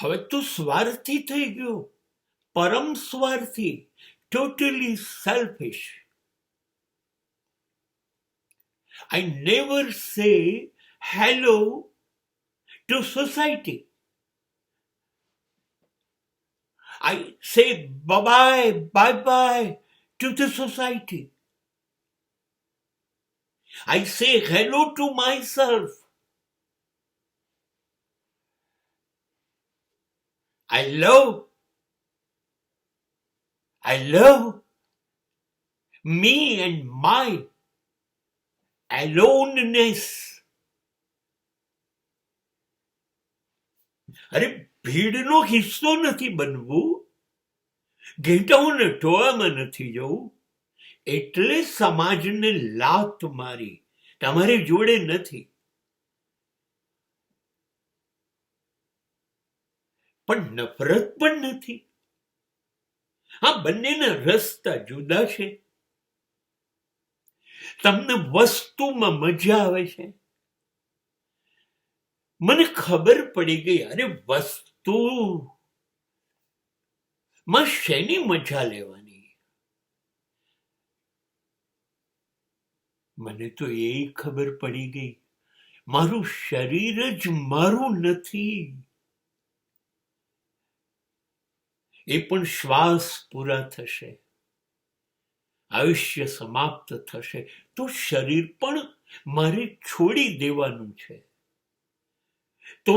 હવે તો સ્વાર્થી થઈ ગયો, પરમ સ્વાર્થી, totally selfish. I never say hello to society. I say bye-bye, bye-bye to the society. I say hello to myself. I love me and my aloneness. અરે ભીડનો હિસ્સો નથી બનવું, ઘેટાઓને ટોળામાં નથી જવું, એટલે સમાજને લાત મારી, તમારી જોડે નથી. પણ નફરત પણ નથી. આ બંનેના રસ્તા જુદા છે. તમને વસ્તુમાં મજા આવે છે, મને ખબર પડી ગઈ. અરે વસ્તુમાં શેની મજા લેવાની? મને તો એ ખબર પડી ગઈ, મારું શરીર જ મારું નથી. એ પણ શ્વાસ પૂરા થશે, આયુષ્ય સમાપ્ત થશે તો શરીર પણ મારે છોડી દેવાનું છે. તો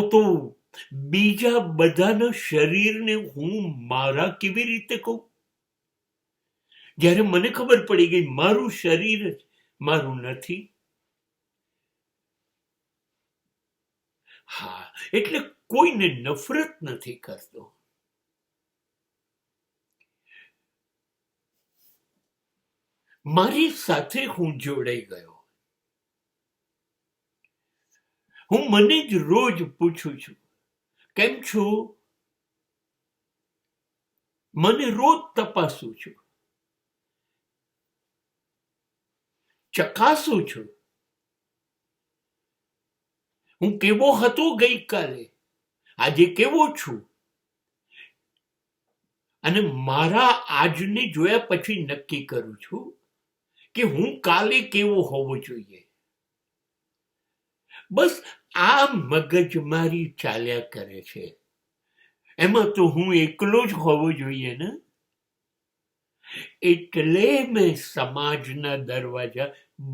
બીજા બધાના શરીરને હું મારા કેવી રીતે કહું, જ્યારે મને ખબર પડી ગઈ મારું શરીર જ મારું નથી? હા, એટલે કોઈને નફરત નથી કરતો. મારી સાથે હું જોડાઈ ગયો. હું મને જ રોજ પૂછું છું, કેમ છો? મને રોજ તપાસું છું, ચકાસું છું, હું કેવો હતો ગઈકાલે, આજે કેવો છું. અને મારા આજને જોયા પછી નક્કી કરું છું કે હું કાલે કેવો હોવો જોઈએ. બસ આ મગજમારી ચાલ્યા કરે છે. એમાં તો હું એકલો જ હોવો જોઈએ ને. એટલે મેં સમાજના દરવાજા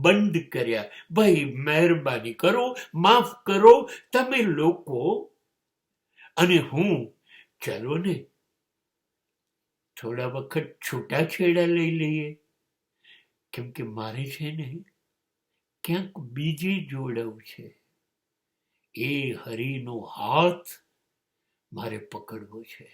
બંધ કર્યા. ભાઈ મહેરબાની કરો, માફ કરો તમે લોકો. અને હું, ચાલો ને થોડા વખત છૂટાછેડા લઈ લઈએ, કેમ કે મારે છે ને ક્યાંક બીજે જોડાવું છે. એ હરિનો હાથ મારે પકડવો છે.